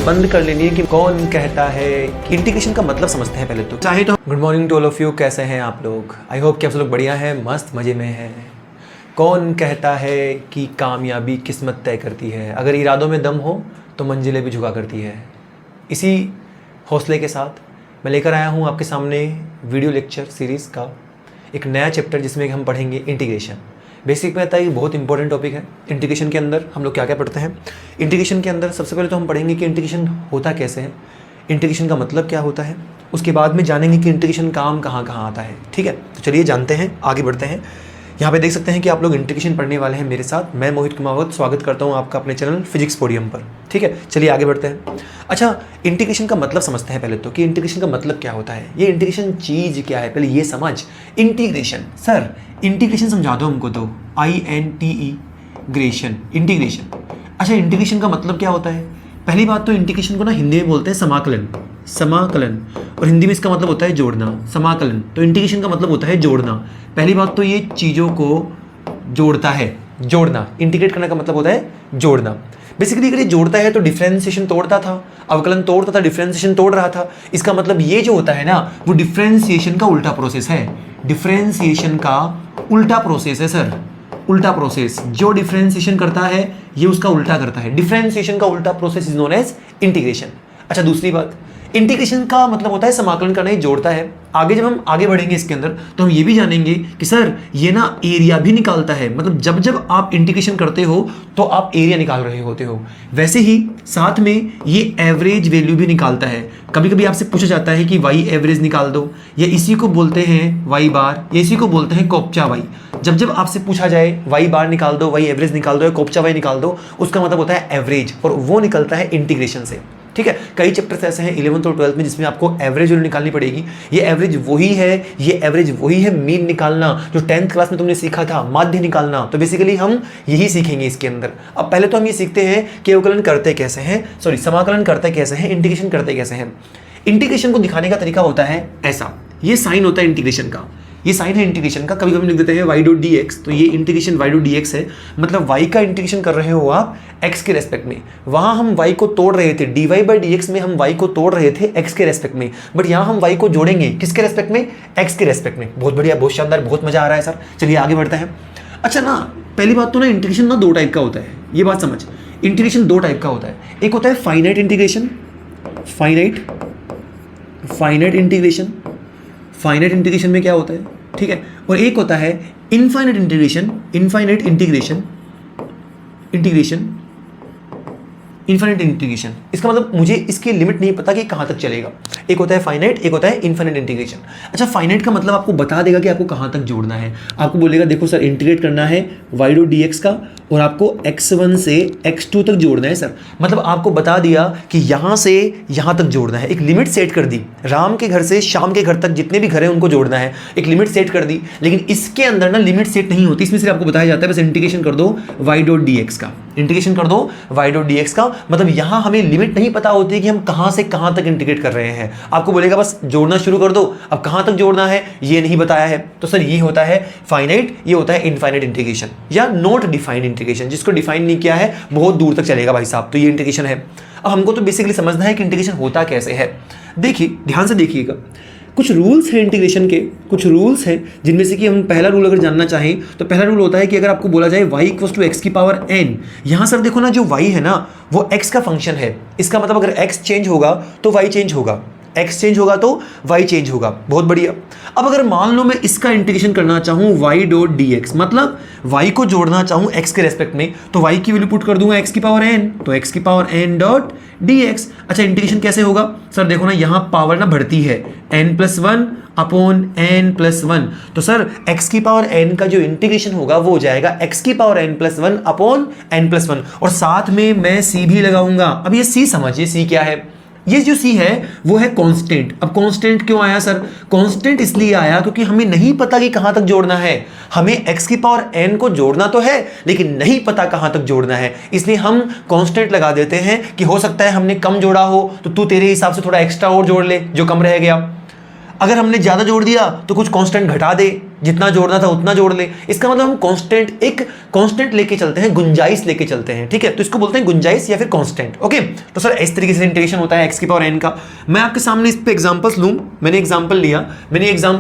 बंद कर लेनी है कि कौन कहता है कि इंटीग्रेशन का मतलब समझते हैं पहले तो। चाहे तो good morning to all of you, कैसे हैं आप लोग? आई होप कि आप सब लोग बढ़िया हैं, मस्त मज़े में हैं। कौन कहता है कि कामयाबी किस्मत तय करती है, अगर इरादों में दम हो तो मंजिलें भी झुका करती है। इसी हौसले के साथ मैं लेकर आया हूँ आपके सामने वीडियो लेक्चर सीरीज़ का एक नया चैप्टर, जिसमें हम पढ़ेंगे इंटीग्रेशन। बेसिक में आता है कि बहुत इंपॉर्टेंट टॉपिक है। इंटीग्रेशन के अंदर हम लोग क्या क्या पढ़ते हैं? इंटीग्रेशन के अंदर सबसे पहले तो हम पढ़ेंगे कि इंटीग्रेशन होता कैसे है, इंटीग्रेशन का मतलब क्या होता है। उसके बाद में जानेंगे कि इंटीग्रेशन काम कहाँ कहाँ आता है। ठीक है, तो चलिए जानते हैं, आगे बढ़ते हैं। यहाँ पे देख सकते हैं कि आप लोग इंटीग्रेशन पढ़ने वाले हैं मेरे साथ। मैं मोहित कुमार स्वागत करता हूँ आपका अपने चैनल फिजिक्स पोडियम पर। ठीक है, चलिए आगे बढ़ते हैं। अच्छा, इंटीग्रेशन का मतलब समझते हैं पहले तो कि इंटीग्रेशन का मतलब क्या होता है। ये इंटीग्रेशन चीज़ क्या है पहले ये समझ। इंटीग्रेशन, सर इंटीग्रेशन समझा दो हमको तो। INTE Grecian, integration. अच्छा, इंटीग्रेशन का मतलब क्या होता है? पहली बात तो इंटीग्रेशन को ना हिंदी में बोलते हैं समाकलन, समाकलन, और हिंदी में इसका मतलब होता है जोड़ना, समाकलन। तो इंटीग्रेशन का मतलब होता है जोड़ना। पहली बात तो ये चीज़ों को जोड़ता है, जोड़ना। इंटीग्रेट करने का मतलब होता है जोड़ना। बेसिकली अगर ये जोड़ता है तो डिफरेंशिएशन तोड़ता था, अवकलन तोड़ता था, डिफरेंशिएशन तोड़ रहा था। इसका मतलब ये जो होता है ना, वो डिफरेंशिएशन का उल्टा प्रोसेस है। डिफरेंशिएशन का उल्टा प्रोसेस है सर, उल्टा प्रोसेस। जो डिफरेंशिएशन करता है ये उसका उल्टा करता है। डिफरेंशिएशन का उल्टा process is known as integration. अच्छा, दूसरी बात, इंटीग्रेशन का मतलब होता है समाकलन करना, ही जोड़ता है। आगे जब हम आगे बढ़ेंगे इसके अंदर तो हम ये भी जानेंगे कि सर ये ना एरिया भी निकालता है। मतलब जब जब आप इंटीग्रेशन करते हो तो आप एरिया निकाल रहे होते हो। वैसे ही साथ में ये एवरेज वैल्यू भी निकालता है। कभी कभी आपसे पूछा जाता है कि वाई एवरेज निकाल दो, या इसी को बोलते हैं वाई बार, या इसी को बोलते हैं कोप्चा वाई। जब जब आपसे पूछा जाए वाई बार निकाल दो, वाई एवरेज निकाल दो, या कोप्चा वाई निकाल दो, उसका मतलब होता है एवरेज, और वो निकलता है इंटीग्रेशन से। ठीक है, कई चैप्टर्स ऐसे हैं 11th और 12th में जिसमें आपको एवरेज वैल्यू निकालनी पड़ेगी। ये एवरेज वही है, ये एवरेज वही है मीन निकालना जो 10th क्लास में तुमने सीखा था, माध्य निकालना। तो बेसिकली हम यही सीखेंगे इसके अंदर। अब पहले तो हम ये सीखते हैं कि अवकलन करते कैसे हैं, सॉरी समाकलन करते कैसे हैं, इंटीग्रेशन करते कैसे हैं। इंटीग्रेशन को दिखाने का तरीका होता है ऐसा, ये साइन होता है इंटीग्रेशन का, ये साइन है इंटीग्रेशन का। कभी कभी लिख देते हैं y.dx, तो ये इंटीग्रेशन y.dx है। मतलब y का इंटीग्रेशन कर रहे हो आप x के रेस्पेक्ट में। वहां हम y को तोड़ रहे थे, dy/dx में हम y को तोड़ रहे थे x के रेस्पेक्ट में, बट यहाँ हम y को जोड़ेंगे किसके रेस्पेक्ट में? x के रेस्पेक्ट में। बहुत बढ़िया, बहुत शानदार, बहुत मजा आ रहा है सर। चलिए आगे बढ़ते हैं। अच्छा ना, पहली बात तो ना इंटीग्रेशन ना दो टाइप का होता है, ये बात समझ। इंटीग्रेशन दो टाइप का होता है। एक होता है finite integration, finite integration. Finite integration में क्या होता है, ठीक है, और एक होता है infinite integration, infinite integration, infinite integration. इसका मतलब मुझे इसकी लिमिट नहीं पता कि कहाँ तक चलेगा। एक होता है फाइनाइट, एक होता है इनफाइनाइट इंटीग्रेशन। अच्छा, फाइनाइट का मतलब आपको बता देगा कि आपको कहाँ तक जोड़ना है। आपको बोलेगा देखो सर इंटीग्रेट करना है y.dx का, और आपको x1 से x2 तक जोड़ना है सर। मतलब आपको बता दिया कि यहाँ से यहाँ तक जोड़ना है, एक लिमिट सेट कर दी। राम के घर से श्याम के घर तक जितने भी घर हैं उनको जोड़ना है, एक लिमिट सेट कर दी। लेकिन इसके अंदर ना लिमिट सेट नहीं होती, इसमें सिर्फ आपको बताया जाता है बस इंटीग्रेशन कर दो y.dx का, इंटीग्रेशन कर दो y.dx का। मतलब यहाँ हमें लिमिट नहीं पता होती कि हम कहाँ से कहाँ तक इंटीग्रेट कर रहे हैं। आपको बोलेगा बस जोड़ना शुरू कर दो, अब कहाँ तक जोड़ना है ये नहीं बताया है। तो सर ये होता है फाइनाइट, ये होता है इनफाइनाइट इंटीग्रेशन, या नॉट डिफाइंड इंटीग्रेशन। जिसको डिफाइन नहीं किया है बहुत दूर तक चलेगा भाई साहब, तो ये इंटीग्रेशन है। अब हमको तो बेसिकली समझना है कि इंटीग्रेशन होता कैसे है। देखिए, ध्यान से देखिएगा, कुछ रूल्स हैं इंटीग्रेशन के, कुछ रूल्स हैं जिनमें से कि हम पहला रूल अगर जानना चाहें तो पहला रूल होता है कि अगर आपको बोला जाए y = x⁴n, यहाँ सर देखो ना, जो y है ना वो x का फंक्शन है। इसका मतलब अगर x चेंज होगा तो y चेंज होगा, x चेंज होगा तो y चेंज होगा। बहुत बढ़िया। अब अगर मान लो मैं इसका इंटीग्रेशन करना चाहूँ y.dx, मतलब y को जोड़ना चाहूँ x के रेस्पेक्ट में, तो y की वैल्यू पुट कर दूंगा x⁴n, तो x⁴n.dx। अच्छा, इंटीग्रेशन कैसे होगा सर? देखो ना, यहाँ पावर ना बढ़ती है, n+1 अपॉन n+1। तो सर x⁴n का जो इंटीग्रेशन होगा वो हो जाएगा x⁴n+1 अपॉन n+1, और साथ में मैं c भी लगाऊंगा। अब ये c समझिए, c क्या है? ये जो c है वो है कांस्टेंट। अब कांस्टेंट क्यों आया सर? कांस्टेंट इसलिए आया क्योंकि हमें नहीं पता कि कहां तक जोड़ना है। हमें x⁴n को जोड़ना तो है लेकिन नहीं पता कहां तक जोड़ना है, इसलिए हम कांस्टेंट लगा देते हैं कि हो सकता है हमने कम जोड़ा हो तो तू तेरे हिसाब से थोड़ा एक्स्ट्रा और जोड़ ले जो कम रह गया। अगर हमने ज्यादा जोड़ दिया तो कुछ कांस्टेंट घटा दे जितना जोड़ना था उतना जोड़ ले। इसका मतलब हम कांस्टेंट, एक कांस्टेंट लेके चलते हैं, गुंजाइश लेके चलते हैं, ठीक है, तो इसको बोलते हैं गुंजाइश या फिर कांस्टेंट। ओके, तो सर इस तरीके से इंटीग्रेशन होता है x की पावर n का। मैं आपके सामने इस पे एग्जांपल्स लूं। मैंने एग्जांपल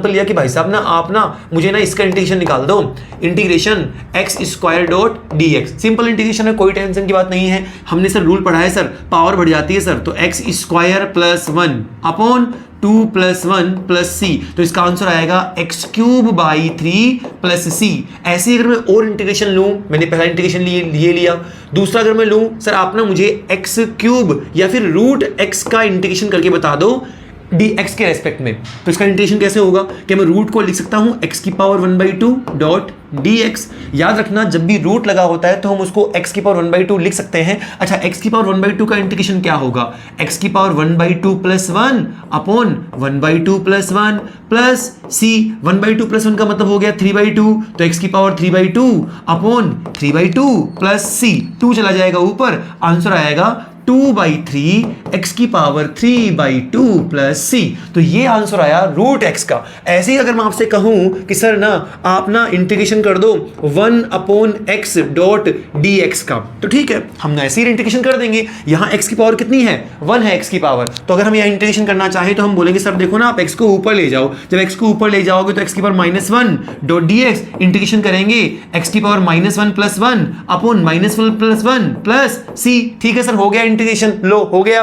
लिया कि भाई साहब ना आप ना मुझे ना इसका इंटीग्रेशन निकाल दो, integration x square dot dx। Simple integration है, कोई टेंशन की बात नहीं है। हमने सर रूल पढ़ा है सर, पावर बढ़ जाती है सर, तो x square plus 1 upon 2 plus 1 plus c, तो इसका आंसर आएगा x cube by 3 plus c. ऐसे ही अगर मैं और इंटीग्रेशन लूं, मैंने पहला इंटीग्रेशन ये लिया, दूसरा अगर मैं लूं सर आप ना मुझे x क्यूब या फिर रूट x का इंटीग्रेशन करके बता दो dx के रेस्पेक्ट में, तो इसका इंटीग्रेशन कैसे होगा कि मैं रूट को लिख सकता हूं x की पावर 1/2 डॉट dx। याद रखना जब भी रूट लगा होता है तो हम उसको x की पावर 1/2 लिख सकते हैं। अच्छा, x की पावर 1/2 का इंटीग्रेशन क्या होगा, x की power 1/2 plus 1 upon 1/2 plus 1 plus c। 1/2 plus 1 का मतलब हो गया 3/2, तो x की पावर 3/2 अपॉन 3/2 प्लस c, 2 चला जाएगा ऊपर, आंसर आएगा 2/3 x की पावर 3/2 प्लस c। तो ये आंसर आया रूट x का। ऐसे ही अगर मैं आपसे कहूं कि सर ना आप ना इंटीग्रेशन कर दो 1 अपॉन x डॉट dx का, तो ठीक है, हम ना ऐसे ही इंटीग्रेशन कर देंगे। यहां x की पावर कितनी है, 1 है x की पावर, तो अगर हम यहां इंटीग्रेशन करना चाहें तो हम बोलेंगे सर देखो ना आप x को ऊपर ले जाओ, जब x को ऊपर ले जाओगे तो x की पावर -1 डॉट dx, इंटीग्रेशन करेंगे x की power -1 plus 1 upon -1 plus 1 plus c। ठीक है सर, हो गया इंटीग्रेशन, लो हो गया।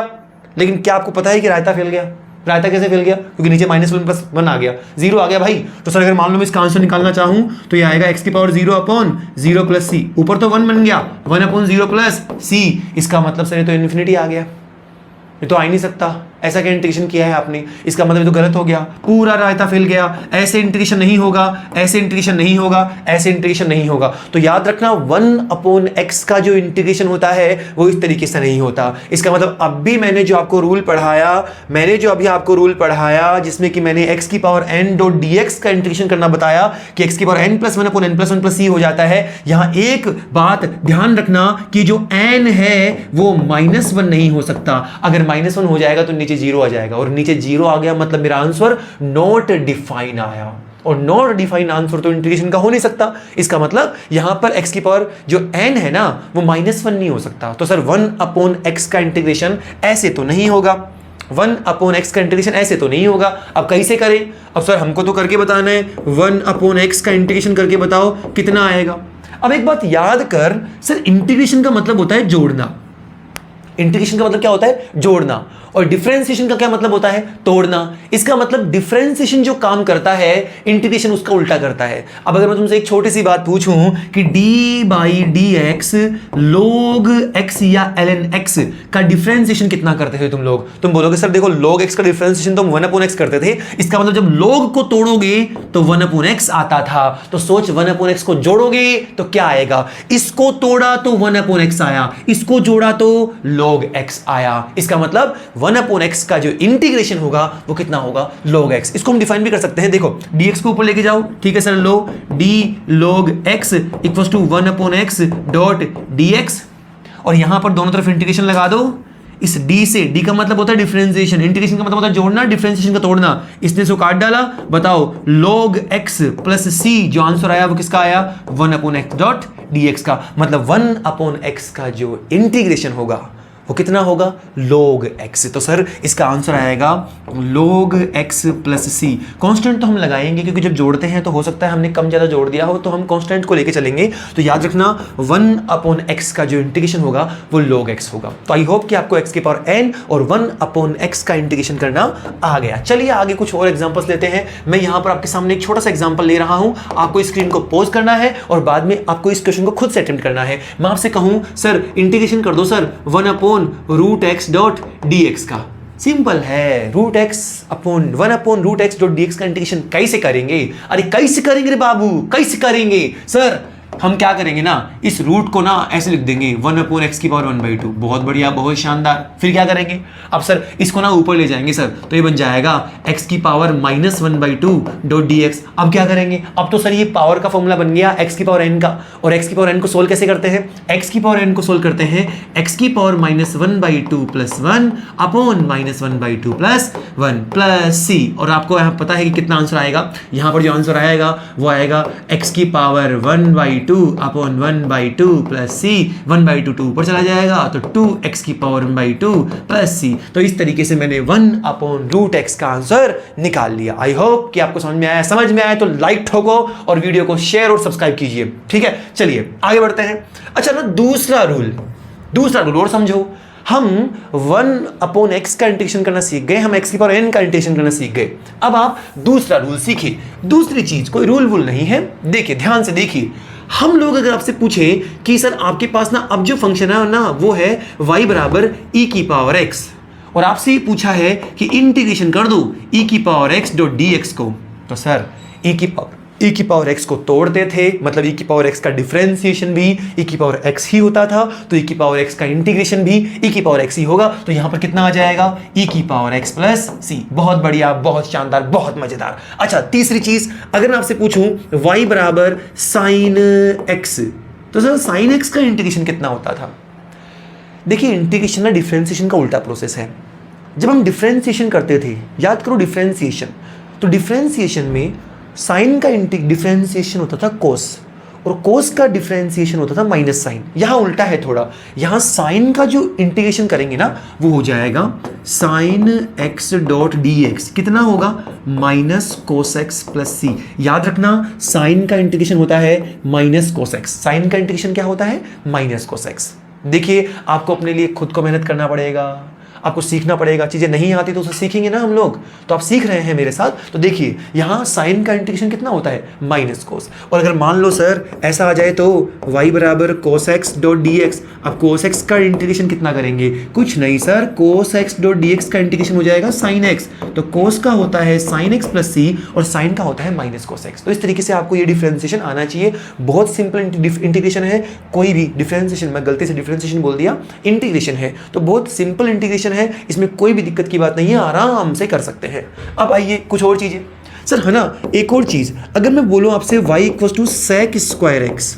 लेकिन क्या आपको पता है कि रायता फैल गया? रायता कैसे फैल गया? क्योंकि नीचे -1 प्लस 1 आ गया, 0 आ गया भाई। तो सर अगर मान लो मैं इसका आंसर निकालना चाहूं तो ये आएगा x की पावर 0 अपॉन 0 प्लस सी, ऊपर तो 1 बन गया, 1 अपॉन 0 प्लस सी। इसका मतलब सर ये तो इन्फिनिटी आ गया, ये तो आ ही नहीं सकता। ऐसा क्या इंटीग्रेशन किया है आपने, इसका मतलब तो गलत हो गया, पूरा रायता फैल गया। ऐसे इंटीग्रेशन नहीं होगा, ऐसे इंटीग्रेशन नहीं होगा, ऐसे इंटीग्रेशन नहीं होगा। तो याद रखना 1 अपॉन x का जो इंटीग्रेशन होता है वो इस तरीके से नहीं होता। इसका मतलब अब भी मैंने जो आपको रूल पढ़ाया, जिसमें कि मैंने x की पावर n डॉट dx का इंटीग्रेशन करना बताया कि x की power n plus 1 upon n plus 1 plus c हो जाता है। यहां एक बात ध्यान रखना कि जो n है वो -1 नहीं हो सकता। अगर -1 हो जाएगा तो नीचे 0 आ जाएगा, और नीचे 0 आ गया मतलब मेरा आंसर नॉट डिफाइन आया, और नॉट डिफाइन आंसर तो इंटीग्रेशन का हो नहीं सकता। इसका मतलब यहां पर x की पावर जो n है ना वो -1 नहीं हो सकता। तो सर 1 अपॉन x का इंटीग्रेशन ऐसे तो नहीं होगा, 1 अपॉन x का इंटीग्रेशन ऐसे तो नहीं होगा। अब कैसे करें? अब सर हमको तो करके बताना है, 1 अपॉन x का इंटीग्रेशन करके बताओ कितना आएगा। अब एक बात याद कर, सर इंटीग्रेशन का मतलब होता है जोड़ना। इंटीग्रेशन का मतलब क्या होता है? जोड़ना। और डिफरेंशिएशन का क्या मतलब होता है? तोड़ना। इसका मतलब डिफरेंशिएशन जो काम करता है इंटीग्रेशन उसका उल्टा करता है। अब अगर मैं तुमसे एक छोटी सी बात पूछूं कि d/dx log x या ln x का डिफरेंशिएशन कितना करते थे तुम लोग? तुम बोलोगे सर देखो log x का डिफरेंशिएशन तो हम 1/x करते थे। इसका मतलब जब log को तोड़ोगे तो 1/x आता था। तो सोच 1/x को जोड़ोगे तो क्या आएगा? इसको तोड़ा तो 1/x आया, इसको जोड़ा तो log x आया। इसका मतलब 1/x का जो इंटीग्रेशन होगा वो कितना होगा? log x। इसको हम डिफाइन भी कर सकते हैं, देखो dx को ऊपर लेके जाओ, ठीक है सर, लो d log x equals to 1/x dot dx, और यहां पर दोनों तरफ इंटीग्रेशन लगा दो। इस d से, d का मतलब होता है डिफरेंशिएशन, इंटीग्रेशन का मतलब होता है जोड़ना, डिफरेंशिएशन का तोड़ना। इसने इसको काट डाला, बताओ log x प्लस c जो आंसर आया वो किसका आया? 1/x डॉट dx का। मतलब 1/x का जो इंटीग्रेशन होगा वो कितना होगा? log x। तो सर इसका आंसर आएगा log x प्लस सी। कांस्टेंट तो हम लगाएंगे क्योंकि जब जोड़ते हैं तो हो सकता है हमने कम ज़्यादा जोड़ दिया हो, तो हम कांस्टेंट को लेके चलेंगे। तो याद रखना 1/x का जो इंटीग्रेशन होगा वो log x होगा। तो आई होप कि आपको x की पावर n और 1/x का इंटीग्रेशन करना आ गया। चलिए आगे कुछ और एग्जाम्पल्स लेते हैं। मैं यहाँ पर आपके सामने एक छोटा सा एग्जाम्पल ले रहा हूँ, आपको स्क्रीन को पॉज करना है और बाद में आपको इस क्वेश्चन को खुद से अटेम्प्ट करना है। मैं आपसे कहूँ सर इंटीग्रेशन कर दो सर 1/√x डॉट dx का। सिंपल है, √x upon 1/√x dot dx का इंटीग्रेशन कैसे करेंगे? अरे कैसे करेंगे रे बाबू, कैसे करेंगे? सर हम क्या करेंगे ना, इस रूट को ना ऐसे लिख देंगे 1/x की पावर 1/2। बहुत बढ़िया, बहुत शानदार। फिर क्या करेंगे, अब सर इसको ना ऊपर ले जाएंगे सर, तो ये बन जाएगा x की पावर -1/2 डॉट dx। अब क्या करेंगे, अब तो सर ये पावर का फॉर्मूला बन गया x की पावर n का, और x की पावर n को सोल्व कैसे करते हैं, x की पावर n को सोल्व करते हैं x की पावर -1/2 + 1 अपॉन -1/2 + 1 प्लस c। और आपको यहाँ पता है कि कितना आंसर आएगा, यहाँ पर जो आंसर आएगा वो आएगा x की पावर 1/2 अपॉन 1/2 प्लस c। 1/2 2 ऊपर चला जाएगा तो 2x की पावर 1/2 प्लस c। तो इस तरीके से मैंने 1/√x का आंसर निकाल लिया। आई होप कि आपको समझ में आया। समझ में आया तो लाइक ठोको और वीडियो को शेयर और सब्सक्राइब कीजिए। ठीक है, चलिए आगे बढ़ते हैं। अच्छा ना, दूसरा रूल और समझो। हम 1/x का इंटीग्रेशन करना सीख गए, हम x की पावर n का इंटीग्रेशन करना सीख गए। अब आप दूसरा रूल सीखिए, दूसरी चीज, कोई रूल वूल नहीं है। देखिए, ध्यान से देखिए, हम लोग अगर आपसे पूछे कि सर आपके पास ना अब जो फंक्शन है ना वो है y बराबर e की पावर x, और आपसे ये पूछा है कि इंटीग्रेशन कर दो e की पावर x डॉट dx को, तो सर e की पावर x को तोड़ते थे, मतलब e की पावर x का डिफरेंशिएशन भी e की पावर x ही होता था, तो e की पावर x का इंटीग्रेशन भी e की पावर x ही होगा। तो यहां पर कितना आ जाएगा, e की पावर x प्लस c। बहुत बढ़िया, बहुत शानदार, बहुत मजेदार। अच्छा, तीसरी चीज, अगर मैं आपसे पूछूं y बराबर साइन x, तो सर साइन x का इंटीग्रेशन कितना होता था। देखिए, इंटीग्रेशन ना डिफरेंशिएशन का उल्टा प्रोसेस है। जब हम डिफरेंशिएशन करते थे, याद करो डिफरेंशिएशन, तो डिफरेंशिएशन में साइन का डिफरेंशिएशन होता था कोस, और कोस का डिफरेंशिएशन होता था माइनस साइन। यहाँ उल्टा है थोड़ा, यहाँ साइन का जो इंटीग्रेशन करेंगे ना वो हो जाएगा साइन x डॉट dx। कितना होगा, माइनस कोस एक्स प्लस सी। याद रखना, साइन का इंटीग्रेशन होता है माइनस कोस एक्स। साइन का इंटीग्रेशन क्या होता है, माइनस कोस एक्स। देखिए, आपको अपने लिए खुद को मेहनत करना पड़ेगा, आपको सीखना पड़ेगा। चीज़ें नहीं आती तो उसे सीखेंगे ना हम लोग, तो आप सीख रहे हैं मेरे साथ। तो देखिए, यहाँ साइन का इंटीग्रेशन कितना होता है, माइनस कोस। और अगर मान लो सर ऐसा आ जाए तो y बराबर cos x dot d x, अब कोस एक्स का इंटीग्रेशन कितना करेंगे, कुछ नहीं sir, cos x dot d x का इंटीग्रेशन हो जाएगा साइन एक्स। तो कोस का होता है साइन एक्स प्लस सी, और साइन का होता है माइनस कोस एक्स। तो इस तरीके से आपको ये डिफरेंशिएशन आना चाहिए। बहुत सिंपल इंटीग्रेशन है, कोई भी डिफरेंशिएशन, मैं गलती से डिफरेंशिएशन बोल दिया, इंटीग्रेशन है तो बहुत सिंपल इंटीग्रेशन है, इसमें कोई भी दिक्कत की बात नहीं है, आराम से कर सकते हैं। अब आइए कुछ और चीजें सर, है ना। एक और चीज, अगर मैं बोलूं आपसे y equal to sec square x,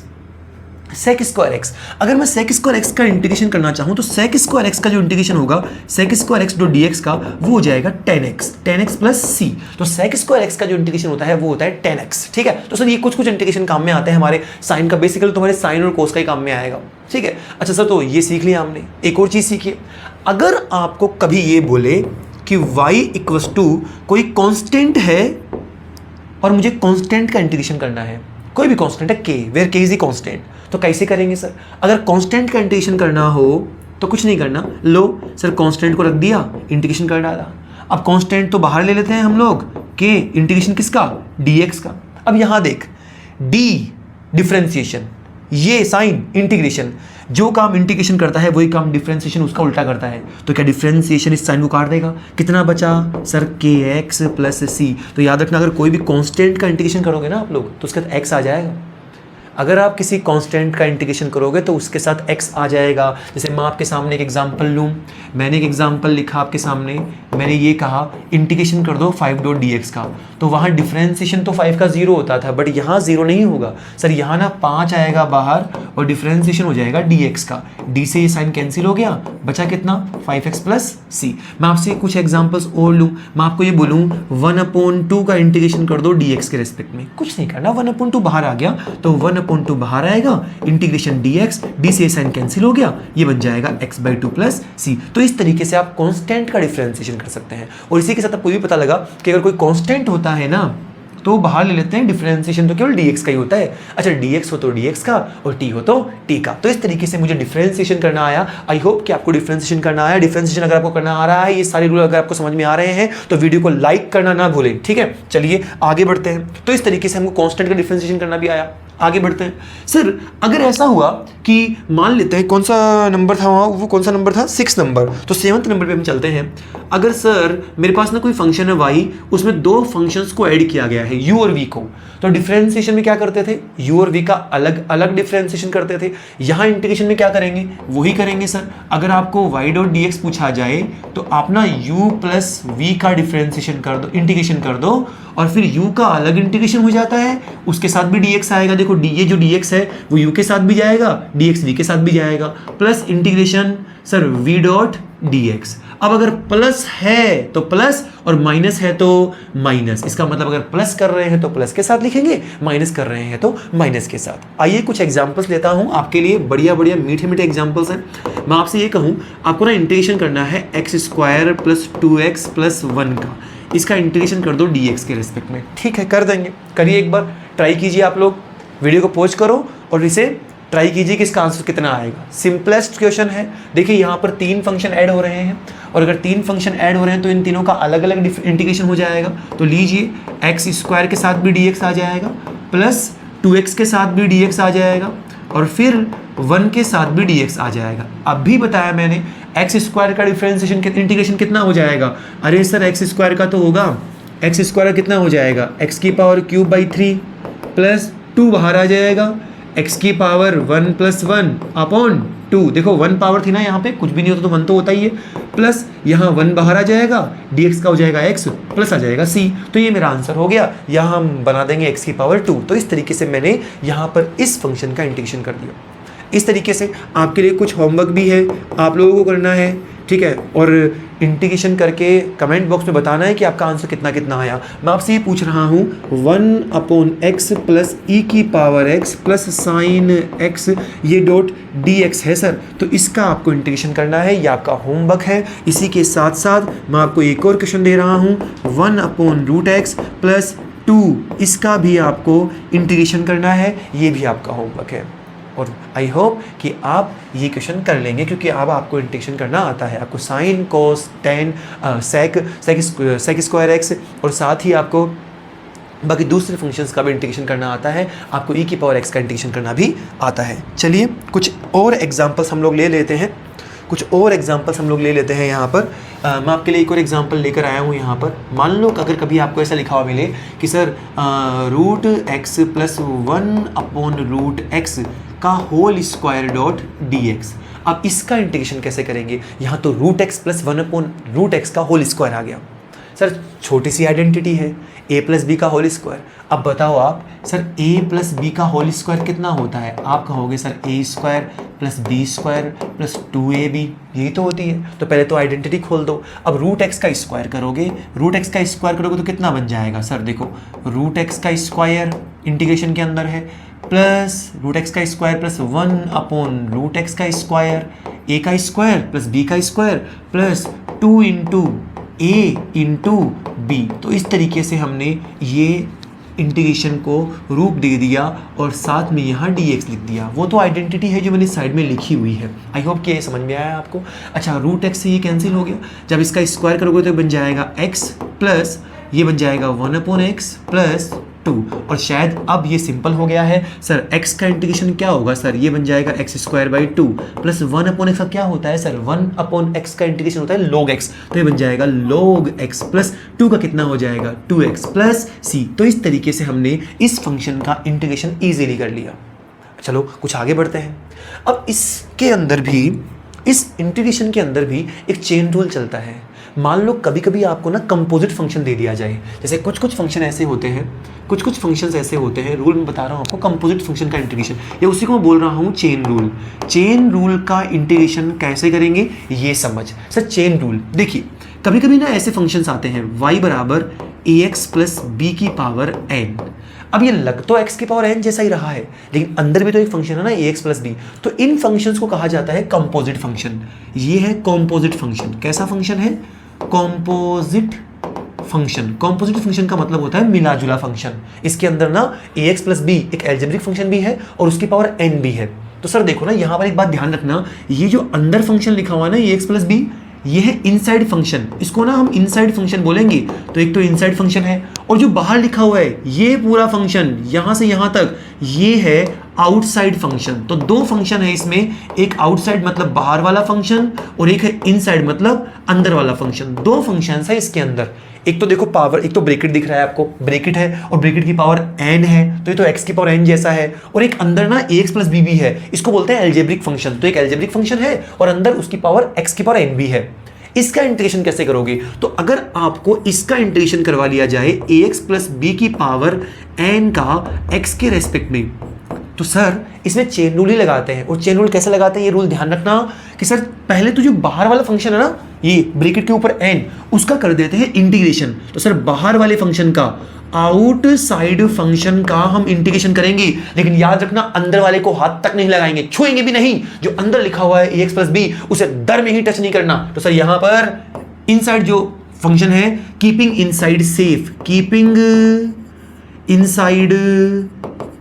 sec square x, अगर मैं सेक स्क्वायर एक्स का इंटीग्रेशन करना चाहूं तो सेक स्क्वायर एक्स का जो इंटीग्रेशन होगा sec square x dot dx का, वो हो जाएगा 10x प्लस c। तो सेक स्क्वायर एक्स का जो इंटीग्रेशन होता है वो होता है 10x। ठीक है, तो सर ये कुछ इंटीग्रेशन काम में आते हैं हमारे साइन का, बेसिकली तो हमारे साइन और कोस का ही काम में आएगा। ठीक है, अच्छा सर, तो ये सीख लिया हमने। एक और चीज सीखिए, अगर आपको कभी ये बोले कि y इक्वल्स टू कोई कांस्टेंट है और मुझे कांस्टेंट का इंटीग्रेशन करना है, कोई भी कांस्टेंट है k, where k is a constant, तो कैसे करेंगे सर। अगर कांस्टेंट का इंटीग्रेशन करना हो तो कुछ नहीं करना, लो सर कांस्टेंट को रख दिया, इंटीग्रेशन कर डाला। अब कांस्टेंट तो बाहर ले लेते हैं हम लोग, k इंटीग्रेशन किसका, dx का। अब यहां देख, d डिफरेंशिएशन, ये साइन इंटीग्रेशन, जो काम इंटीग्रेशन करता है वही काम डिफरेंशिएशन उसका उल्टा करता है। तो क्या डिफरेंशिएशन इस साइन को काट देगा, कितना बचा सर, kx प्लस c। तो याद रखना, अगर कोई भी कांस्टेंट का इंटीग्रेशन करोगे ना आप लोग तो उसके साथ x आ जाएगा। अगर आप किसी कांस्टेंट का इंटीग्रेशन करोगे तो उसके साथ x आ जाएगा। जैसे मैं आपके सामने एक एग्जांपल लूँ, मैंने एक एग्जांपल लिखा आपके सामने, मैंने ये कहा इंटीग्रेशन कर दो 5 डॉट dx का, तो वहाँ डिफरेंशिएशन तो 5 का 0 होता था, बट यहाँ 0 नहीं होगा सर, यहाँ ना 5 आएगा बाहर और डिफरेंशिएशन हो जाएगा dx का। d से ये साइन कैंसिल हो गया, बचा कितना 5x प्लस c। मैं आपसे कुछ एग्जाम्पल्स और लूँ, मैं आपको ये बोलूँ 1/2 का इंटीग्रेशन कर दो dx के रेस्पेक्ट में, कुछ नहीं करना, 1/2 बाहर आ गया तो 1/2 बाहर आएगा, इंटीग्रेशन dx, d से साइन कैंसिल हो गया, ये बन जाएगा x/2 प्लस c। तो इस तरीके से आप कांस्टेंट का डिफरेंशिएशन कर सकते हैं। और इसी के साथ आपको ये पता लगा कि अगर कोई कांस्टेंट होता है ना तो बाहर ले लेते हैं, डिफरेंशिएशन तो केवल dx का ही होता है। अच्छा, dx हो तो dx का और t हो तो t का। तो इस तरीके से मुझे डिफरेंशिएशन करना आया। आई होप कि आपको डिफरेंशिएशन करना आया। डिफरेंशिएशन अगर आपको करना आ रहा है, ये सारे रूल अगर आपको समझ में आ रहे हैं तो वीडियो को लाइक करना ना भूलें। ठीक है, चलिए आगे बढ़ते हैं। तो इस तरीके से हमको कांस्टेंट का डिफरेंशिएशन करना भी आया। आगे बढ़ते हैं। सर अगर ऐसा हुआ कि मान लेते हैं, कौन सा नंबर था वहाँ, वो कौन सा नंबर था, 6 नंबर, तो 7th नंबर पे हम चलते हैं। अगर सर मेरे पास ना कोई फंक्शन है y, उसमें 2 फंक्शंस को ऐड किया गया है u और v को, तो डिफरेंशिएशन में क्या करते थे, u और v का अलग अलग डिफरेंशिएशन करते थे। यहाँ इंटीग्रेशन में क्या करेंगे, वही करेंगे सर। अगर आपको y डॉट डी एक्स पूछा जाए तो आप ना u प्लस v का डिफरेंशिएशन कर दो, इंटीग्रेशन कर दो, और फिर u का अलग इंटीग्रेशन हो जाता है, उसके साथ भी dx आएगा। देखो ये जो dx है वो u के साथ भी जाएगा, dx v के साथ भी जाएगा, plus integration sir v dot dx। अब अगर प्लस है तो प्लस और माइनस है तो माइनस, इसका मतलब अगर प्लस कर रहे हैं तो प्लस के साथ लिखेंगे, माइनस कर रहे हैं तो माइनस के साथ। आइए कुछ एग्जांपल्स लेता हूं आपके लिए, बढ़िया बढ़िया मीठे मीठे एग्जांपल्स हैं। मैं आपसे ये कहूं, आपको ना इंटीग्रेशन करना है x square plus 2x plus 1 का, इसका इंटीग्रेशन कर दो dx के रिस्पेक्ट में। ठीक है, कर देंगे, करिए एक बार, ट्राई कीजिए। आप लोग वीडियो को पॉज करो और इसे ट्राई कीजिए कि इसका आंसर कितना आएगा। सिंपलेस्ट क्वेश्चन है। देखिए यहाँ पर 3 फंक्शन ऐड हो रहे हैं, और अगर 3 फंक्शन ऐड हो रहे हैं तो इन तीनों का अलग अलग इंटीग्रेशन हो जाएगा। तो लीजिए x स्क्वायर के साथ भी dx आ जाएगा, प्लस 2x के साथ भी dx आ जाएगा, और फिर 1 के साथ भी dx आ जाएगा। अब भी बताया मैंने x स्क्वायर का डिफरेंशिएशन इंटीग्रेशन कितना हो जाएगा। अरे सर x स्क्वायर का तो होगा, x स्क्वायर कितना हो जाएगा, x की पावर क्यूब बाई 3 प्लस 2 बाहर आ जाएगा, x की पावर 1 प्लस 1 अपॉन 2। देखो 1 पावर थी ना, यहाँ पे कुछ भी नहीं होता तो 1 तो होता ही है, प्लस यहाँ 1 बाहर आ जाएगा, dx का हो जाएगा x प्लस आ जाएगा c। तो ये मेरा आंसर हो गया। यहाँ हम बना देंगे x की पावर 2। तो इस तरीके से मैंने यहाँ पर इस फंक्शन का इंटीग्रेशन कर दिया। इस तरीके से आपके लिए कुछ होमवर्क भी है, आप लोगों को करना है, ठीक है, और इंटीग्रेशन करके कमेंट बॉक्स में बताना है कि आपका आंसर कितना कितना आया। मैं आपसे ये पूछ रहा हूँ 1 अपॉन एक्स प्लस ई की power x plus sine x, ये डॉट डी एक्स है सर, तो इसका आपको इंटीग्रेशन करना है, ये आपका होमवर्क है। इसी के साथ साथ मैं आपको एक और क्वेश्चन दे रहा हूँ, 1 अपॉन रूट एक्स प्लस 2, इसका भी आपको इंटीग्रेशन करना है, ये भी आपका होमवर्क है। और आई होप कि आप ये क्वेश्चन कर लेंगे, क्योंकि अब आपको इंटीग्रेशन करना आता है। आपको sine cos tan sec square x, और साथ ही आपको बाकी दूसरे फंक्शंस का भी इंटीग्रेशन करना आता है, आपको ई की पावर एक्स का इंटीग्रेशन करना भी आता है। चलिए कुछ और एग्जांपल्स हम लोग ले लेते हैं, यहाँ पर मैं आपके लिए एक और एग्जांपल लेकर आया हूँ। यहाँ पर मान लो अगर कभी आपको ऐसा लिखा हुआ मिले कि sir root x plus 1 upon root x का whole square dot d x. अब इसका इंटीग्रेशन कैसे करेंगे, यहाँ तो root x plus 1 upon root x का होल स्क्वायर आ गया। सर छोटी सी आइडेंटिटी है, a प्लस बी का होल स्क्वायर। अब बताओ आप, सर a प्लस बी का होल स्क्वायर कितना होता है। आप कहोगे sir a square plus b square plus 2ab, यही तो होती है। तो पहले तो आइडेंटिटी खोल दो। अब रूट एक्स का स्क्वायर करोगे, तो कितना बन जाएगा सर, देखो रूट एक्स का स्क्वायर इंटीग्रेशन के अंदर है, प्लस रूट एक्स का square plus 1 upon root x का स्क्वायर, a का स्क्वायर प्लस b का square plus 2 into a into b. तो इस तरीके से हमने ये इंटीग्रेशन को रूप दे दिया और साथ में यहाँ dx लिख दिया। वो तो आइडेंटिटी है जो मैंने साइड में लिखी हुई है। आई होप कि ये समझ में आया आपको। अच्छा, रूट एक्स से ये कैंसिल हो गया, जब इसका स्क्वायर करोगे तो बन जाएगा x प्लस ये बन जाएगा 1 अपॉन एक्स प्लस 2, और शायद अब ये सिंपल हो गया है। सर x का इंटीग्रेशन क्या होगा, सर ये बन जाएगा x square by 2 plus 1 upon x का क्या होता है सर, 1 अपॉन एक्स का इंटीग्रेशन होता है log x, तो ये बन जाएगा log x प्लस 2 का कितना हो जाएगा 2x प्लस c। तो इस तरीके से हमने इस फंक्शन का इंटीग्रेशन ईजिली कर लिया। चलो कुछ आगे बढ़ते हैं। अब इसके अंदर भी, इस इंटीग्रेशन के अंदर भी एक चेन रूल चलता है। मान लो कभी कभी आपको ना कंपोजिट फंक्शन दे दिया जाए, जैसे कुछ फंक्शन ऐसे होते हैं, कुछ फंक्शंस ऐसे होते हैं, रूल में बता रहा हूँ आपको कंपोजिट फंक्शन का इंटीग्रेशन, या उसी को मैं बोल रहा हूँ चेन रूल। चेन रूल का इंटीग्रेशन कैसे करेंगे ये समझ। सर चेन रूल देखिए, कभी कभी ना ऐसे फंक्शंस आते हैं y बराबर ax प्लस बी की पावर n। अब ये लग तो x की पावर n जैसा ही रहा है, लेकिन अंदर भी तो एक फंक्शन है ना ax प्लस बी, तो इन फंक्शंस को कहा जाता है कंपोजिट फंक्शन। ये है कॉम्पोजिट फंक्शन। कैसा फंक्शन है, कॉम्पोजिट फंक्शन। कॉम्पोजिट फंक्शन का मतलब होता है मिला जुला फंक्शन। इसके अंदर ना ax प्लस बी एक एल्जेब्रिक फंक्शन भी है और उसकी पावर n भी है। तो सर देखो ना, यहाँ पर एक बात ध्यान रखना, ये जो अंदर फंक्शन लिखा हुआ है ना ax प्लस बी, ये है इनसाइड फंक्शन, इसको ना हम इनसाइड फंक्शन बोलेंगे। तो एक तो इनसाइड फंक्शन है और जो बाहर लिखा हुआ है ये पूरा फंक्शन यहां से यहां तक ये है आउटसाइड फंक्शन। तो दो फंक्शन है इसमें, एक आउटसाइड मतलब बाहर वाला फंक्शन और एक है इनसाइड मतलब अंदर वाला फंक्शन। दो फंक्शंस है इसके अंदर। एक तो देखो पावर, एक तो ब्रैकेट दिख रहा है आपको, ब्रैकेट है और ब्रैकेट की पावर n है, तो ये तो x की पावर n जैसा है। और एक अंदर ना ax प्लस b भी है, इसको बोलते हैं एल्जेब्रिक फंक्शन। तो एक एल्जेब्रिक फंक्शन है और अंदर उसकी पावर x की पावर n भी है। इसका इंटीग्रेशन कैसे करोगे? तो अगर आपको इसका इंटीग्रेशन करवा लिया जाए ax प्लस बी की पावर n का x के रेस्पेक्ट में, तो सर इसमें चेन रूल ही लगाते हैं। और चेन रूल कैसे लगाते हैं ये रूल ध्यान रखना कि सर पहले तो जो बाहर वाला फंक्शन है ना, ये ब्रैकेट के ऊपर n, उसका कर देते हैं इंटीग्रेशन। तो सर बाहर वाले फंक्शन का, आउटसाइड फंक्शन का हम इंटीग्रेशन करेंगे, लेकिन याद रखना अंदर वाले को हाथ तक नहीं लगाएंगे, छुएंगे भी नहीं। जो अंदर लिखा हुआ है ax प्लस बी उसे दर में ही टच नहीं करना। तो सर यहां पर इनसाइड जो फंक्शन है, keeping inside safe, keeping inside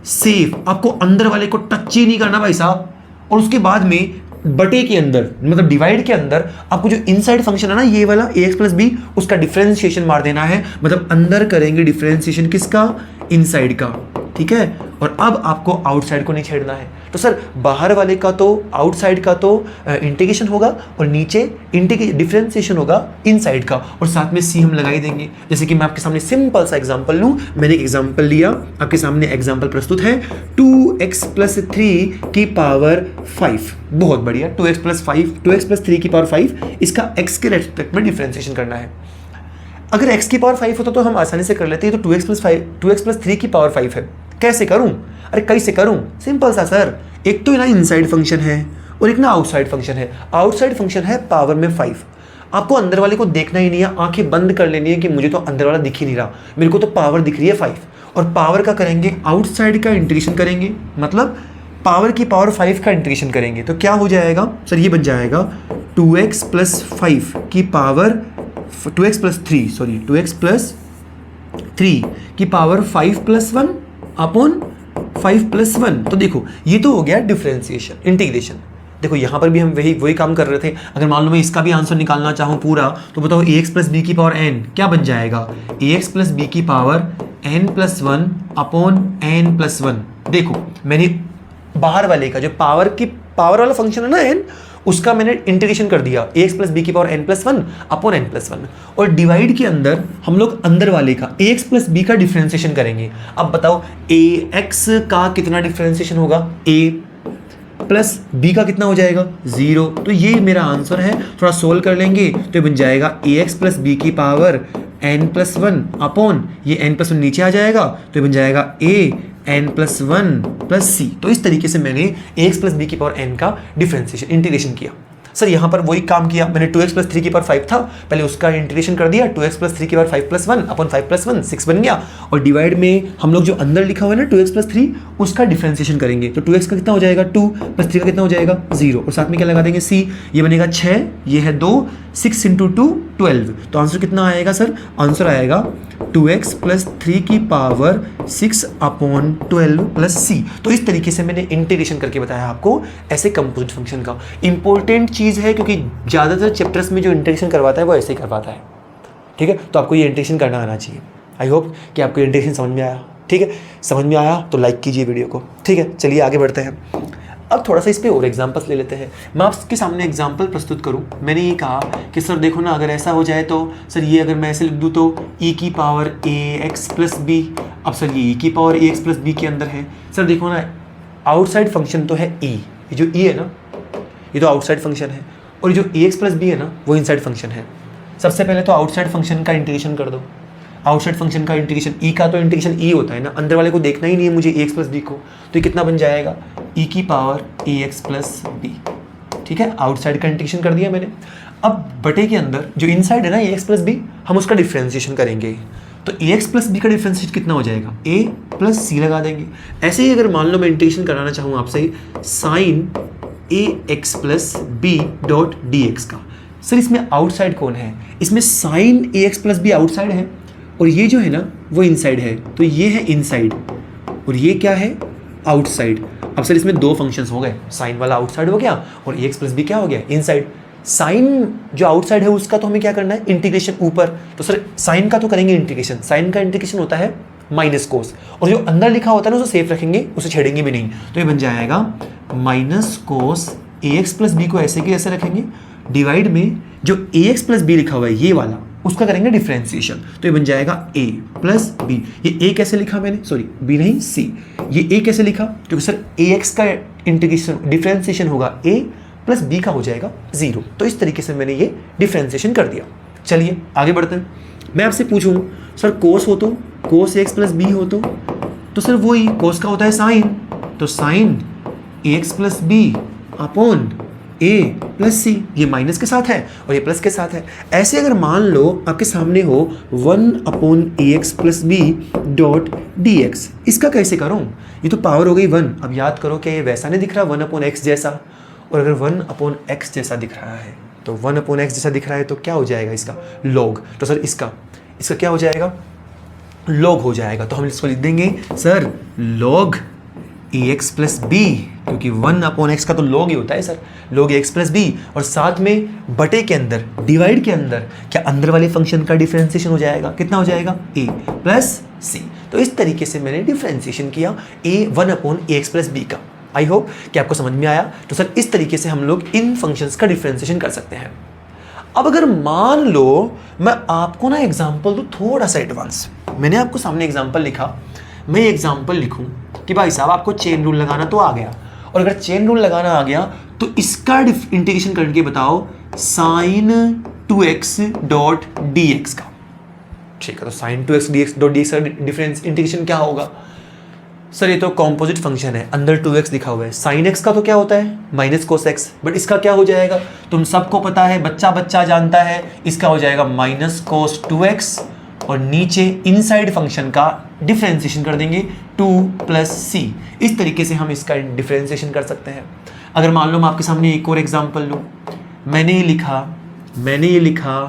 safe, आपको अंदर वाले को टच ही नहीं करना भाई साहब। और उसके बाद में बटे के अंदर मतलब डिवाइड के अंदर आपको जो इनसाइड फंक्शन है ना ये वाला ax प्लस बी, उसका डिफरेंशिएशन मार देना है। मतलब अंदर करेंगे डिफरेंशिएशन किसका? इनसाइड का, ठीक है। और अब आपको आउटसाइड को नहीं छेड़ना है। तो सर बाहर वाले का तो, आउटसाइड का तो इंटीग्रेशन होगा और नीचे डिफरेंशिएशन होगा इनसाइड का, और साथ में सी हम लगा ही देंगे। जैसे कि मैं आपके सामने सिंपल सा एग्जांपल लूं, मैंने एक एग्जांपल लिया, आपके सामने एग्जांपल प्रस्तुत है 2x प्लस 3 की पावर 5। बहुत बढ़िया, 2x प्लस 3 की पावर 5, इसका x के रेस्पेक्ट में डिफरेंशिएशन करना है। अगर x की पावर 5 होता तो हम आसानी से कर लेते हैं। तो 2x प्लस 3 की पावर 5 है, कैसे करूं? अरे कैसे करूं? सिंपल सा सर, एक तो ना इनसाइड फंक्शन है और एक ना आउटसाइड फंक्शन है। आउटसाइड फंक्शन है पावर में 5, आपको अंदर वाले को देखना ही नहीं है, आंखें बंद कर लेनी है कि मुझे तो अंदर वाला दिख ही नहीं रहा, मेरे को तो पावर दिख रही है 5। और पावर का करेंगे आउटसाइड का इंटीग्रेशन करेंगे, मतलब पावर की पावर 5 का इंटीग्रेशन करेंगे। तो क्या हो जाएगा सर? ये बन जाएगा 2x प्लस 5 की पावर 2x प्लस 3 की पावर 5 प्लस 1 अपॉन 5 प्लस 1। तो देखो ये तो हो गया डिफरेंशिएशन, इंटीग्रेशन। देखो यहाँ पर भी हम वही काम कर रहे थे। अगर मान लो मैं इसका भी आंसर निकालना चाहूँ पूरा, तो बताओ ax प्लस बी की पावर n क्या बन जाएगा? ax प्लस बी की power n plus 1 upon n plus 1। देखो मैंने बाहर वाले का जो पावर वाला फंक्शन है ना n, उसका मैंने इंटीग्रेशन कर दिया ax प्लस बी की power n plus 1 upon n plus 1। और डिवाइड के अंदर हम लोग अंदर वाले का ax प्लस बी का डिफरेंशिएशन करेंगे। अब बताओ ax का कितना डिफरेंशिएशन होगा? a प्लस बी का कितना हो जाएगा? 0। तो ये मेरा आंसर है। थोड़ा सोल्व कर लेंगे तो ये बन जाएगा ax प्लस बी की पावर n प्लस 1 अपॉन ये n प्लस 1 नीचे आ जाएगा, तो ये बन जाएगा a n plus 1 plus c. तो इस तरीके से मैंने ax प्लस बी की पावर n का डिफरेंशिएशन इंटीग्रेशन किया। सर यहाँ पर वही काम किया मैंने, 2x प्लस 3 की पावर 5 था, पहले उसका इंटीग्रेशन कर दिया, 2x प्लस 3 की पावर 5 प्लस 1 अपॉन 5 प्लस 1 6 बन गया। और डिवाइड में हम लोग जो अंदर लिखा हुआ है ना 2x प्लस 3, उसका डिफरेंशिएशन करेंगे। तो 2x का कितना हो जाएगा? 2 प्लस 3 का कितना हो जाएगा? 0। और साथ में क्या लगा देंगे? c। ये बनेगा 6, ये है 2, 6 इंटू 2 12। तो आंसर कितना आएगा सर? आंसर आएगा 2x प्लस 3 की पावर 6 अपॉन 12 प्लस c। तो इस तरीके से मैंने इंटीग्रेशन करके बताया आपको ऐसे कंपोजिट फंक्शन का। इंपॉर्टेंट चीज़ है क्योंकि ज़्यादातर चैप्टर्स में जो इंटीग्रेशन करवाता है वो ऐसे ही करवाता है, ठीक है। तो आपको ये इंटीग्रेशन करना आना चाहिए। आई होप कि आपको इंटीग्रेशन समझ में आया, ठीक है। समझ में आया तो लाइक कीजिए वीडियो को, ठीक है। चलिए आगे बढ़ते हैं। अब थोड़ा सा इस पे और एग्जांपल्स ले लेते हैं। मैं आपके सामने एग्जांपल प्रस्तुत करूं। मैंने ये कहा कि सर देखो ना, अगर ऐसा हो जाए तो सर ये अगर मैं ऐसे लिख दूं तो e की पावर ax प्लस बी। अब सर ये e की पावर ax प्लस बी के अंदर है। सर देखो ना, आउटसाइड फंक्शन तो है e, ये जो e है ना ये तो आउटसाइड फंक्शन है, और जो ax प्लस बी है ना वो इनसाइड फंक्शन है। सबसे पहले तो आउटसाइड फंक्शन का इंटीग्रेशन कर दो। आउटसाइड फंक्शन का इंटीग्रेशन, ई का तो इंटीग्रेशन ई होता है ना, अंदर वाले को देखना ही नहीं है मुझे ax प्लस बी को, तो ये कितना बन जाएगा? e की पावर ax प्लस बी, ठीक है। आउटसाइड का इंटीग्रेशन कर दिया मैंने। अब बटे के अंदर जो इनसाइड है ना ax प्लस बी, हम उसका डिफरेंशिएशन करेंगे। तो ax प्लस बी का डिफरेंशिएशन कितना हो जाएगा? a प्लस सी लगा देंगे। ऐसे ही अगर मान लो मैं इंटीग्रेशन कराना चाहूँ आपसे sine ax plus b dot d x का। सर इसमें आउटसाइड कौन है? इसमें sine ax plus b outside है और ये जो है ना वो इनसाइड है, तो ये है इनसाइड और ये क्या है? आउटसाइड। अब सर इसमें दो फंक्शंस हो गए, साइन वाला आउटसाइड हो गया और ax प्लस बी क्या हो गया? इनसाइड। साइन जो आउटसाइड है उसका तो हमें क्या करना है, इंटीग्रेशन ऊपर। तो सर साइन का तो करेंगे इंटीग्रेशन, साइन का इंटीग्रेशन होता है माइनस कोस, और जो अंदर लिखा होता है ना उसे सेफ रखेंगे, उसे छेड़ेंगे भी नहीं। तो ये बन जाएगा माइनस कोस ए एक्स प्लस बी को ऐसे के ऐसे रखेंगे, डिवाइड में जो ए एक्स प्लस बी लिखा हुआ है ये वाला उसका करेंगे डिफ्रेंसिएशन। तो ये बन जाएगा a प्लस बी। ये a कैसे लिखा मैंने, सॉरी b नहीं c, ये a कैसे लिखा, क्योंकि सर ax का इंटीग्रेशन डिफ्रेंसिएशन होगा a प्लस b का हो जाएगा 0। तो इस तरीके से मैंने ये डिफ्रेंसिएशन कर दिया। चलिए आगे बढ़ते हैं। मैं आपसे पूछूं सर कोस हो तो कोस एक्स प्लस बी हो तो सर वही कोस का होता है साइन, तो sine x plus b upon a plus c, ये माइनस के साथ है और ये प्लस के साथ है। ऐसे अगर मान लो आपके सामने हो 1 upon a x plus b dot d x, इसका कैसे करूँ, ये तो पावर हो गई 1। अब याद करो कि ये वैसा नहीं दिख रहा 1 अपॉन एक्स जैसा, और अगर 1 अपॉन एक्स जैसा दिख रहा है तो 1 अपॉन एक्स जैसा दिख रहा है तो क्या हो जाएगा इसका लॉग, तो सर इसका क्या हो जाएगा, लॉग हो जाएगा। तो हम इसको लिख देंगे सर लॉग ए एक्स प्लस बी, क्योंकि 1 अपॉन एक्स का तो लॉग ही होता है sir, log x plus b, और साथ में बटे के अंदर डिवाइड के अंदर क्या अंदर वाले फंक्शन का डिफरेंशिएशन हो जाएगा, कितना हो जाएगा a प्लस सी। तो इस तरीके से मैंने डिफरेंशिएशन किया a 1 upon a x plus b का। आई होप कि आपको समझ में आया। तो सर इस तरीके से हम लोग इन फंक्शंस का डिफरेंशिएशन कर सकते हैं। अब अगर मान लो मैं आपको ना एग्जाम्पल दूँ थोड़ा सा एडवांस, मैंने आपको सामने एग्जाम्पल लिखा, मैं एग्जाम्पल लिखूँ कि भाई साहब आपको चेन रूल लगाना तो आ गया, और अगर चेन रूल लगाना आ गया तो इसका इंटीग्रेशन करके बताओ sign 2x dot d x का। ठीक है, तो sine 2x dx dot d x का डिफरेंस इंटीग्रेशन क्या होगा, सर ये तो कॉम्पोजिट फंक्शन है, अंदर 2x लिखा हुआ है, साइन x का तो क्या होता है माइनस कोस x, बट इसका क्या हो जाएगा, तुम सबको पता है, बच्चा बच्चा जानता है, इसका हो जाएगा माइनस कोस 2x, और नीचे इनसाइड फंक्शन का डिफरेंशिएशन कर देंगे 2 प्लस सी। इस तरीके से हम इसका डिफरेंशिएशन कर सकते हैं। अगर मान लो मैं आपके सामने एक और एग्जांपल लूँ, मैंने ये लिखा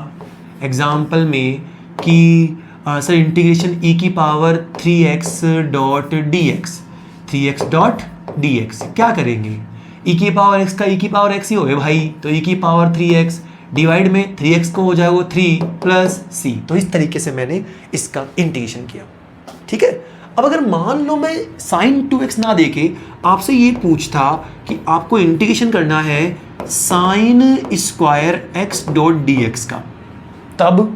एग्जांपल में कि सर इंटीग्रेशन e की power 3x dot d x, 3x dot d x क्या करेंगे, e की पावर x का e की पावर x ही होए भाई, तो e की पावर 3x डिवाइड में 3x को हो जाएगा 3 प्लस सी। तो इस तरीके से मैंने इसका इंटीग्रेशन किया। ठीक है, अब अगर मान लो मैं साइन 2x ना देके आपसे ये पूछता कि आपको इंटीग्रेशन करना है sine square x dot d x का, तब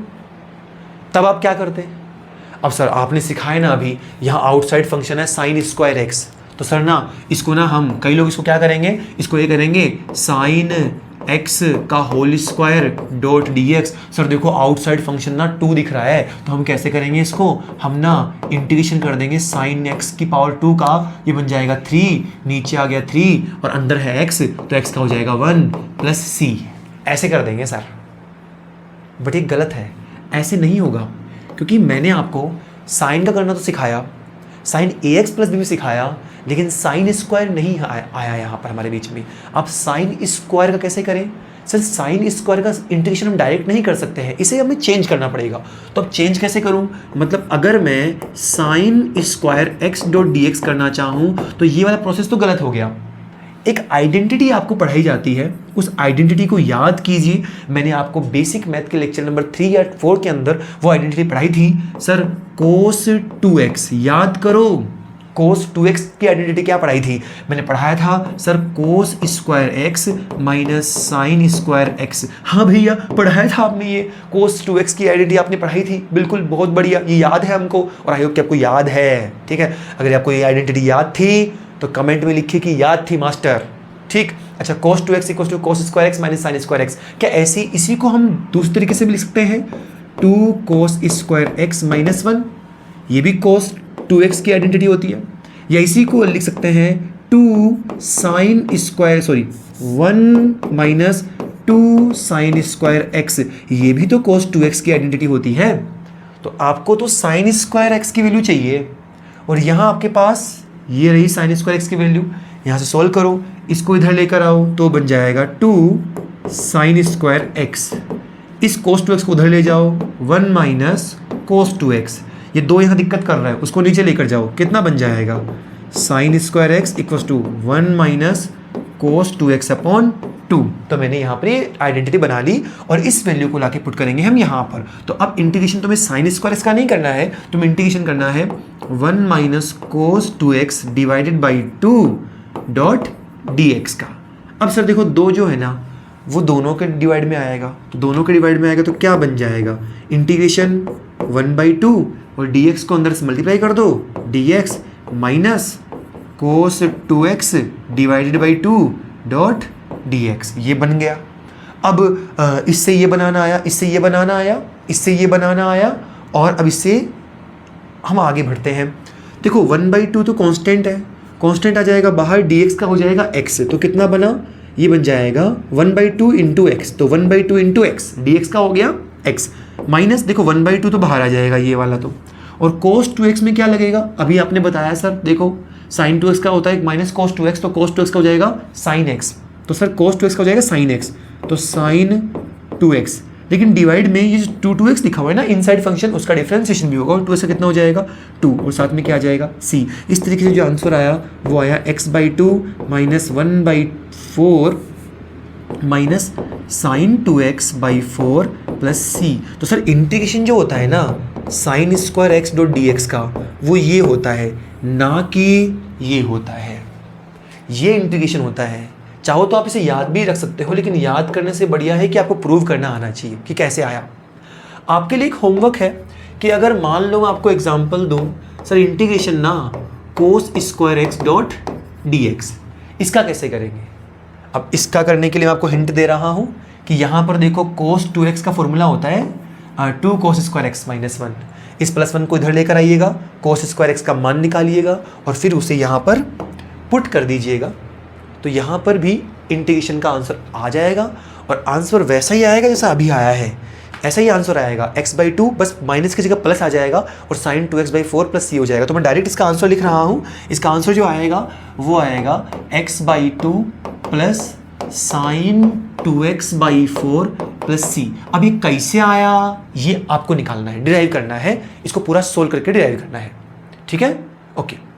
आप क्या करते? अब सर आपने सिखाया ना अभी, यहाँ आउटसाइड फंक्शन है साइन स्क्वायर एक्स, तो सर ना इसको ना हम कई लोग इसको क्या करेंगे, इसको ये करेंगे साइन x का whole square dot d x. Sir देखो आउटसाइड फंक्शन ना 2 दिख रहा है, तो हम कैसे करेंगे इसको, हम ना इंटीग्रेशन कर देंगे साइन x की पावर 2 का, ये बन जाएगा 3, नीचे आ गया 3 और अंदर है x, तो x का हो जाएगा 1 प्लस सी। ऐसे कर देंगे सर, बट ये गलत है, ऐसे नहीं होगा, क्योंकि मैंने आपको साइन का करना तो सिखाया, साइन ए एक्स प्लस बी भी सिखाया, लेकिन साइन स्क्वायर नहीं आया यहाँ पर हमारे बीच में। अब साइन स्क्वायर का कैसे करें, सर साइन स्क्वायर का इंटीग्रेशन हम डायरेक्ट नहीं कर सकते हैं, इसे हमें चेंज करना पड़ेगा। तो अब चेंज कैसे करूँ, मतलब अगर मैं sign square x dot d x करना चाहूँ तो ये वाला प्रोसेस तो गलत हो गया। एक आइडेंटिटी आपको पढ़ाई जाती है, उस आइडेंटिटी को याद कीजिए। मैंने आपको बेसिक मैथ के लेक्चर नंबर 3 या 4 के अंदर वो आइडेंटिटी पढ़ाई थी सर, कोस 2x, याद करो कोस 2x की आइडेंटिटी क्या पढ़ाई थी, मैंने पढ़ाया था सर कोस square x minus sine square x. हाँ भैया पढ़ाया था आपने, ये कोस 2x की आइडेंटिटी आपने पढ़ाई थी, बिल्कुल बहुत बढ़िया, ये याद है हमको, और आई होप कि आपको याद है। ठीक है, अगर आपको ये आइडेंटिटी याद थी तो कमेंट में लिखिए कि याद थी मास्टर। ठीक, अच्छा cos 2x equal to cos square x minus sine square x, क्या ऐसी इसी को हम दूसरे तरीके से भी लिख सकते हैं, 2 कोस स्क्वायर एक्स माइनस 1, ये भी कोस 2x की आइडेंटिटी होती है, या इसी को लिख सकते हैं 2 sine square 1 minus 2 sign square x, ये भी तो कोस 2x की आइडेंटिटी होती है। तो आपको तो साइन स्क्वायर एक्स की वैल्यू चाहिए, और यहाँ आपके पास ये रही साइन स्क्वायर एक्स की वैल्यू, यहाँ से सॉल्व करो, इसको इधर लेकर आओ तो बन जाएगा 2 साइन स्क्वायर एक्स, इस कोस 2x को उधर ले जाओ 1 माइनस कोस 2x, ये 2 यहाँ दिक्कत कर रहा है, उसको नीचे लेकर जाओ, कितना बन जाएगा sine square x equal to 1 minus cos 2x upon 2। तो मैंने यहाँ पर ये आइडेंटिटी बना ली और इस वैल्यू को लाके पुट करेंगे हम यहाँ पर। तो अब इंटीग्रेशन तुम्हें साइन स्क्वायर इसका नहीं करना है, तुम्हें इंटीग्रेशन करना है 1 minus cos 2x divided by 2 dot dx का। अब सर देखो दो जो है ना वो दोनों के डिवाइड में आएगा, तो दोनों के डिवाइड में आएगा तो क्या बन जाएगा, इंटीग्रेशन 1/2 और dx को अंदर से मल्टीप्लाई कर दो, dx minus cos 2x divided by 2 dot dx, ये बन गया। अब इससे ये बनाना आया, इससे ये बनाना आया, इससे ये बनाना आया, और अब इससे हम आगे बढ़ते हैं। देखो 1/2 तो कांस्टेंट है, कांस्टेंट आ जाएगा बाहर, dx का हो जाएगा x, तो कितना बना, ये बन जाएगा 1/2 इंटू एक्स, तो 1/2 इंटू एक्स, dx का हो गया x, माइनस देखो 1/2 तो बाहर आ जाएगा ये वाला तो, और कोस 2x में क्या लगेगा, अभी आपने बताया सर देखो साइन 2x का होता है माइनस कोस 2x, तो कोस 2x का हो जाएगा साइन x, तो सर कोस 2x का हो जाएगा साइन x, तो साइन 2x, लेकिन डिवाइड में ये 2x लिखा हुआ है ना इनसाइड फंक्शन, उसका डिफरेंशिएशन भी होगा, और 2x का कितना हो जाएगा 2, और साथ में क्या आ जाएगा c। इस तरीके से जो आंसर आया वो आया x/2 minus 1/4 minus sine 2x/4 plus c। तो सर इंटीग्रेशन जो होता है ना sine square x dot dx का, वो ये होता है, ना कि ये होता है, ये इंटीग्रेशन होता है। चाहो तो आप इसे याद भी रख सकते हो, लेकिन याद करने से बढ़िया है कि आपको प्रूव करना आना चाहिए कि कैसे आया। आपके लिए एक होमवर्क है कि अगर मान लो मैं आपको एग्जांपल दूं, सर इंटीग्रेशन ना कोस स्क्वायर एक्स डॉट dx, इसका कैसे करेंगे। अब इसका करने के लिए मैं आपको हिंट दे रहा हूं कि यहाँ पर देखो कोस 2x का फॉर्मूला होता है 2 कोस स्क्वायर एक्स माइनस 1, इस +1 को इधर लेकर आइएगा, कोस स्क्वायर एक्स का मान निकालिएगा और फिर उसे यहाँ पर पुट कर दीजिएगा, तो यहाँ पर भी इंटीग्रेशन का आंसर आ जाएगा, और आंसर वैसा ही आएगा जैसा अभी आया है, ऐसा ही आंसर आएगा x/2, बस माइनस की जगह प्लस आ जाएगा और साइन 2x/4 प्लस c हो जाएगा। तो मैं डायरेक्ट इसका आंसर लिख रहा हूँ, इसका आंसर जो आएगा वो आएगा x/2 plus sign 2x/4 plus c। अब ये कैसे आया ये आपको निकालना है, डिराइव करना है, इसको पूरा सोल्व करके डिराइव करना है, ठीक है, ओके।